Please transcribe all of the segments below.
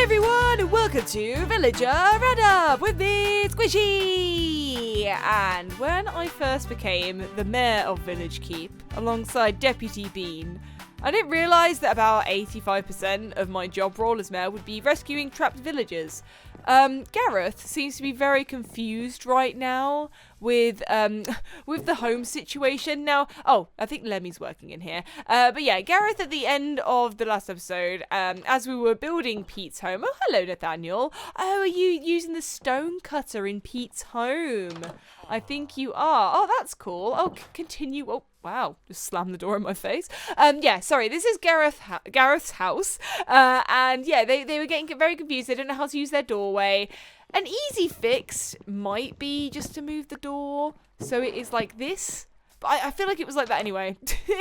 everyone, and welcome to Villager Roundup with me, Sqaishey! And when I first became the mayor of Village Keep, alongside Deputy Bean, I didn't realise that about 85% of my job role as mayor would be rescuing trapped villagers. Gareth seems to be very confused right now with the home situation. Now, I think Lemmy's working in here. But yeah, Gareth at the end of the last episode, as we were building Pete's home. Oh, hello, Nathaniel. Oh, are you using the stone cutter in Pete's home? I think you are. Oh, that's cool. Oh, continue. Oh, wow. Just slammed the door in my face. Yeah, sorry. This is Gareth's house. And yeah, they were getting very confused. They don't know how to use their doorway. An easy fix might be just to move the door so it is like this. But I feel like it was like that anyway.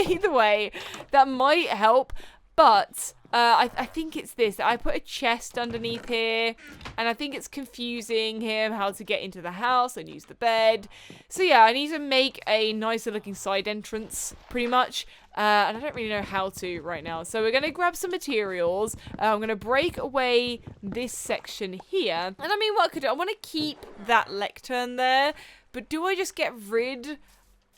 Either way, that might help. But I think it's this. I put a chest underneath here, and I think it's confusing him how to get into the house and use the bed. So yeah, I need to make a nicer looking side entrance, pretty much. And I don't really know how to right now. So we're going to grab some materials. I'm going to break away this section here. And I mean, what I could do, I want to keep that lectern there. But do I just get rid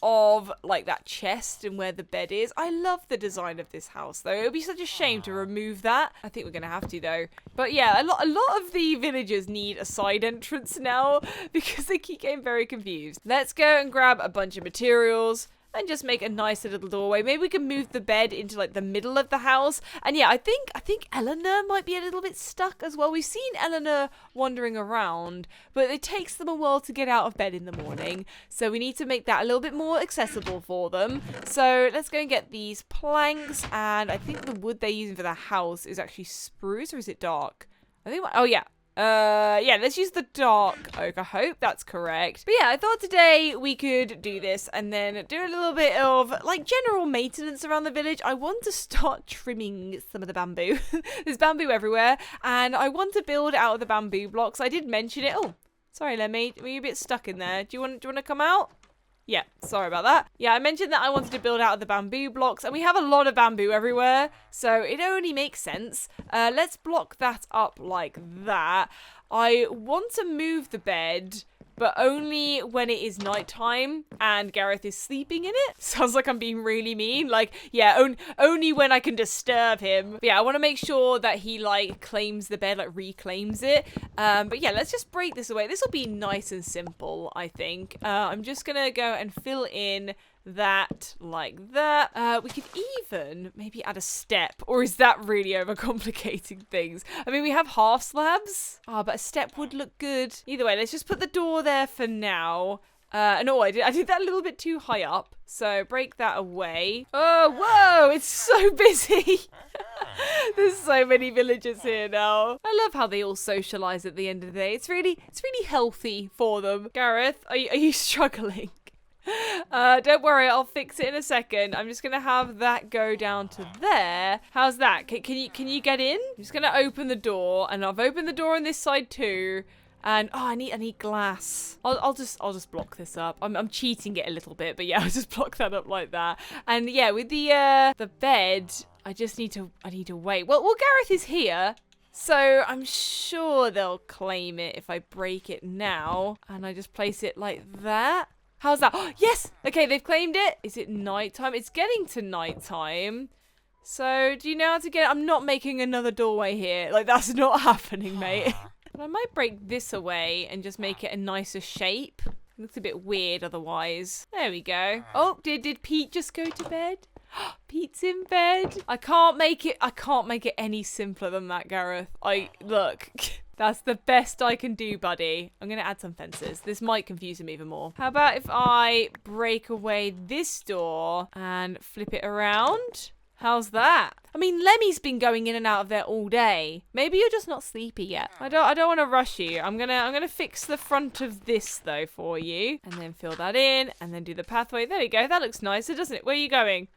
of like that chest and where the bed is? I love the design of this house though. It would be such a shame to remove that. I think we're gonna have to though. But yeah, a lot of the villagers need a side entrance now because they keep getting very confused. Let's go and grab a bunch of materials and just make a nicer little doorway. Maybe we can move the bed into like the middle of the house. And yeah, I think Eleanor might be a little bit stuck as well. We've seen Eleanor wandering around, but it takes them a while to get out of bed in the morning. So we need to make that a little bit more accessible for them. So let's go and get these planks. And I think the wood they're using for the house is actually spruce, or is it dark? I think, oh yeah. Yeah, let's use the dark oak. I hope that's correct. But yeah, I thought today we could do this and then do a little bit of like general maintenance around the village. I want to start trimming some of the bamboo. There's bamboo everywhere, and I want to build out of the bamboo blocks. I did mention it. Oh, sorry, Lemmy. Were you a bit stuck in there? Do you want to come out? Yeah, sorry about that. Yeah, I mentioned that I wanted to build out of the bamboo blocks, and we have a lot of bamboo everywhere, so it only makes sense. Let's block that up like that. I want to move the bed, but only when it is nighttime and Gareth is sleeping in it. Sounds like I'm being really mean. Like, yeah, only when I can disturb him. But yeah, I want to make sure that he like claims the bed, like reclaims it. But yeah, let's just break this away. This will be nice and simple, I think. I'm just gonna go and fill in that like that. We could even maybe add a step, or is that really overcomplicating things? I mean, we have half slabs. But a step would look good. Either way, let's just put the door there for now. No, I did that a little bit too high up, so break that away. Oh, whoa, it's so busy. There's so many villagers here now. I love how they all socialise at the end of the day. It's really healthy for them. Gareth, are you struggling? Don't worry, I'll fix it in a second. I'm just gonna have that go down to there. How's that? Can you get in? I'm just gonna open the door, and I've opened the door on this side too. And I need glass. I'll just block this up. I'm cheating it a little bit, but yeah, I'll just block that up like that. And yeah, with the bed, I need to wait. Well, Gareth is here. So I'm sure they'll claim it if I break it now. And I just place it like that. How's that? Oh, yes! Okay, they've claimed it. Is it nighttime? It's getting to nighttime. So, do you know how to get it? I'm not making another doorway here. Like, that's not happening, mate. But I might break this away and just make it a nicer shape. It looks a bit weird otherwise. There we go. Oh, did Pete just go to bed? Pete's in bed. I can't make it any simpler than that, Gareth. Look. That's the best I can do, buddy. I'm going to add some fences. This might confuse him even more. How about if I break away this door and flip it around? How's that? I mean, Lemmy's been going in and out of there all day. Maybe you're just not sleepy yet. I don't want to rush you. I'm gonna fix the front of this though for you, and then fill that in, and then do the pathway. There we go. That looks nicer, doesn't it? Where are you going?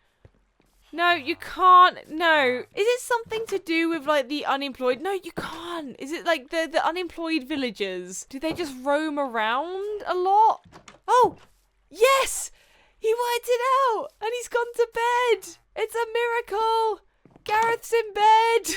No, you can't. No. Is it something to do with, like, the unemployed? No, you can't. Is it, like, the unemployed villagers? Do they just roam around a lot? Oh, yes! He worked it out! And he's gone to bed! It's a miracle! Gareth's in bed!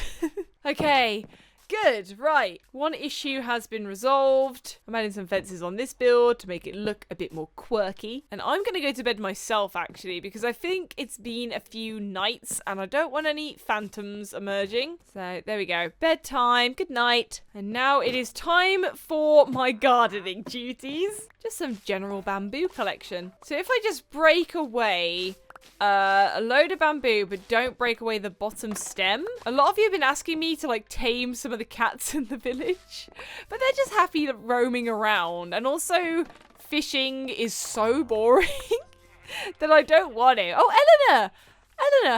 Okay. Good, right. One issue has been resolved. I'm adding some fences on this build to make it look a bit more quirky. And I'm going to go to bed myself, actually, because I think it's been a few nights and I don't want any phantoms emerging. So there we go. Bedtime. Good night. And now it is time for my gardening duties. Just some general bamboo collection. So if I just break away a load of bamboo, but don't break away the bottom stem. A lot of you have been asking me to like tame some of the cats in the village, but they're just happy roaming around. And also fishing is so boring that I don't want it. Oh, Eleanor,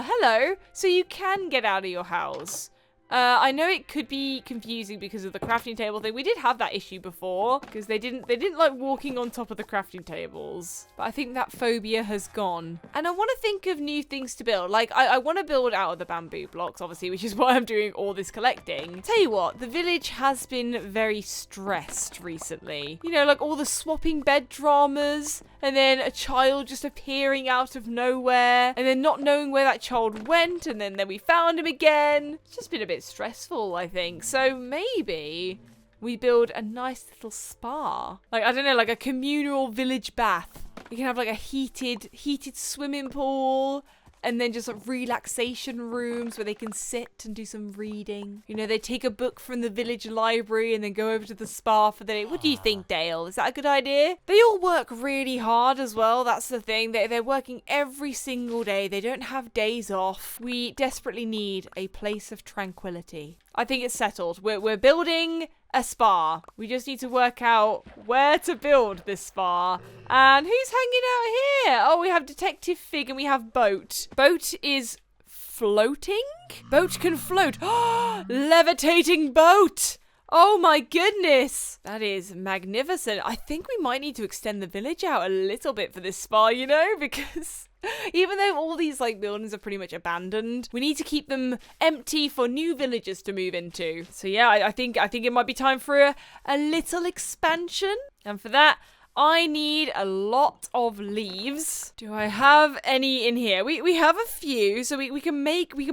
hello. So you can get out of your house. I know it could be confusing because of the crafting table thing. We did have that issue before because they didn't like walking on top of the crafting tables. But I think that phobia has gone. And I want to think of new things to build. Like I want to build out of the bamboo blocks, obviously, which is why I'm doing all this collecting. Tell you what, the village has been very stressed recently. You know, like all the swapping bed dramas and then a child just appearing out of nowhere and then not knowing where that child went and then we found him again. It's just been a bit stressful, I think. So maybe we build a nice little spa. Like, I don't know, like a communal village bath. You can have like a heated swimming pool and then just like relaxation rooms where they can sit and do some reading. You know, they take a book from the village library and then go over to the spa for the day. What do you think, Dale? Is that a good idea? They all work really hard as well. That's the thing. They're working every single day. They don't have days off. We desperately need a place of tranquility. I think it's settled. We're building a spa. We just need to work out where to build this spa. And who's hanging out here? Oh, we have Detective Fig and we have Boat. Boat is floating? Boat can float. Levitating boat. Oh my goodness. That is magnificent. I think we might need to extend the village out a little bit for this spa, you know, because even though all these like buildings are pretty much abandoned, we need to keep them empty for new villagers to move into. So yeah, I think it might be time for a little expansion. And for that, I need a lot of leaves. Do I have any in here? We have a few, so we can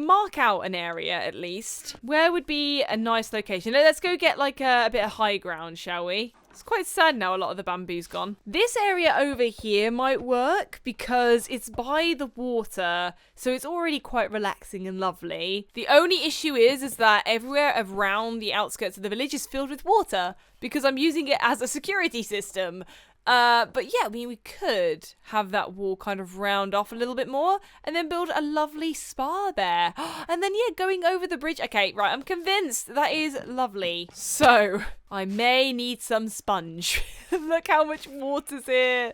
mark out an area at least. Where would be a nice location? Let's go get like a bit of high ground, shall we? It's quite sad now a lot of the bamboo's gone. This area over here might work because it's by the water, so it's already quite relaxing and lovely. The only issue is that everywhere around the outskirts of the village is filled with water because I'm using it as a security system. But yeah, I mean, we could have that wall kind of round off a little bit more and then build a lovely spa there. And then, yeah, going over the bridge. Okay, right, I'm convinced that is lovely. So I may need some sponge. Look how much water's here.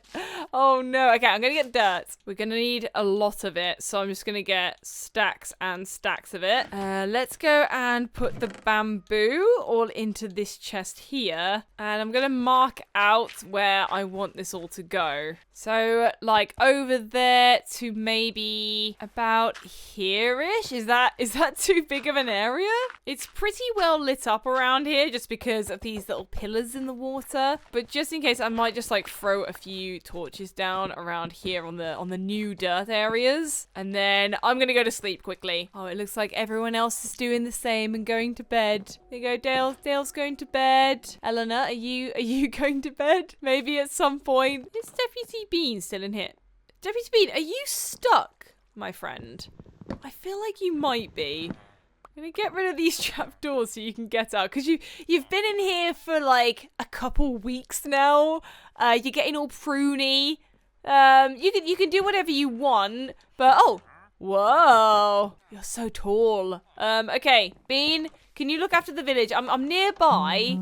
Oh no. Okay, I'm gonna get dirt. We're gonna need a lot of it, so I'm just gonna get stacks and stacks of it. Let's go and put the bamboo all into this chest here, and I'm gonna mark out where I want this all to go. So like over there to maybe about here-ish. Is that too big of an area? It's pretty well lit up around here just because of these little pillars in the water, but just in case, I might just like throw a few torches down around here on the new dirt areas, and then I'm gonna go to sleep quickly. Oh, it looks like everyone else is doing the same and going to bed. There you go, Dale's going to bed. Eleanor, are you going to bed? Maybe at some point. Is Deputy Bean still in here? Deputy Bean, are you stuck, my friend? I feel like you might be. I'm gonna get rid of these trapdoors so you can get out, because you've been in here for like a couple weeks now. You're getting all pruny. You can do whatever you want, but oh, whoa, you're so tall. Okay, Bean, can you look after the village? I'm nearby,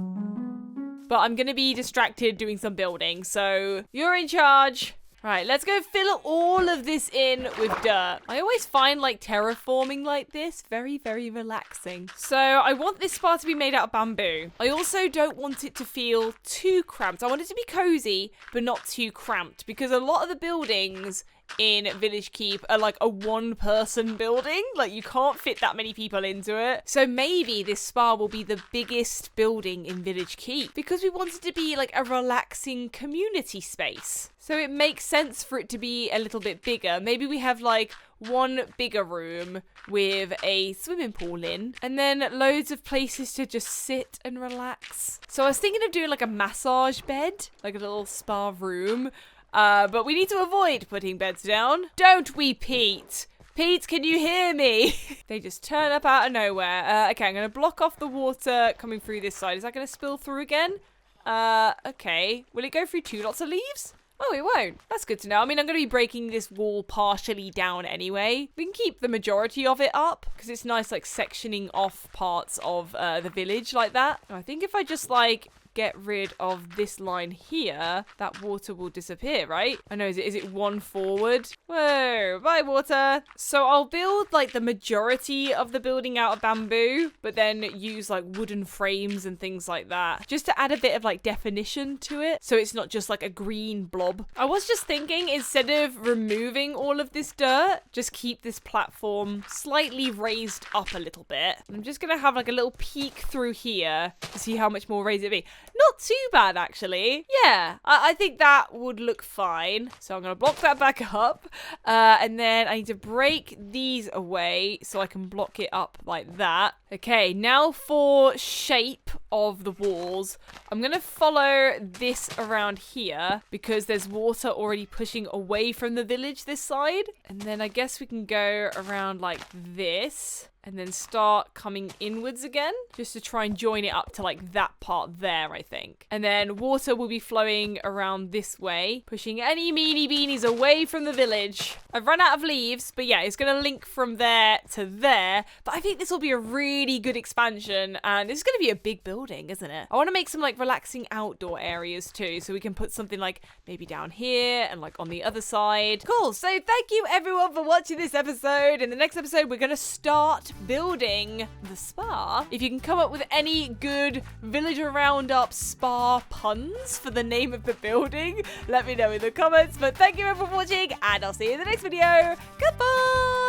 but I'm gonna be distracted doing some building, so you're in charge. Right, let's go fill all of this in with dirt. I always find like terraforming like this very, very relaxing. So I want this spa to be made out of bamboo. I also don't want it to feel too cramped. I want it to be cozy, but not too cramped, because a lot of the buildings in Village Keep are like a one-person building. Like, you can't fit that many people into it. So maybe this spa will be the biggest building in Village Keep because we want it to be like a relaxing community space. So it makes sense for it to be a little bit bigger. Maybe we have like one bigger room with a swimming pool in, and then loads of places to just sit and relax. So I was thinking of doing like a massage bed, like a little spa room. But we need to avoid putting beds down. Don't we, Pete? Pete, can you hear me? They just turn up out of nowhere. Okay, I'm going to block off the water coming through this side. Is that going to spill through again? Okay. Will it go through 2 lots of leaves? Oh, it won't. That's good to know. I mean, I'm going to be breaking this wall partially down anyway. We can keep the majority of it up because it's nice, like, sectioning off parts of the village like that. I think if I just, like, get rid of this line here, that water will disappear, right? I know, is it 1 forward? Whoa, bye water. So I'll build like the majority of the building out of bamboo, but then use like wooden frames and things like that, just to add a bit of like definition to it, so it's not just like a green blob. I was just thinking, instead of removing all of this dirt, just keep this platform slightly raised up a little bit. I'm just gonna have like a little peek through here to see how much more raised it'd be. Not too bad, actually. Yeah, I think that would look fine. So I'm going to block that back up. And then I need to break these away so I can block it up like that. Okay, now for shape of the walls. I'm going to follow this around here because there's water already pushing away from the village this side. And then I guess we can go around like this. And then start coming inwards again, just to try and join it up to like that part there, I think. And then water will be flowing around this way, pushing any meanie beanies away from the village. I've run out of leaves, but yeah, it's going to link from there to there. But I think this will be a really good expansion, and this is going to be a big building, isn't it? I want to make some like relaxing outdoor areas too, so we can put something like maybe down here and like on the other side. Cool, so thank you everyone for watching this episode. In the next episode, we're going to start building the spa. If you can come up with any good villager roundup spa puns for the name of the building, let me know in the comments. But thank you everyone for watching, and I'll see you in the next video. Goodbye!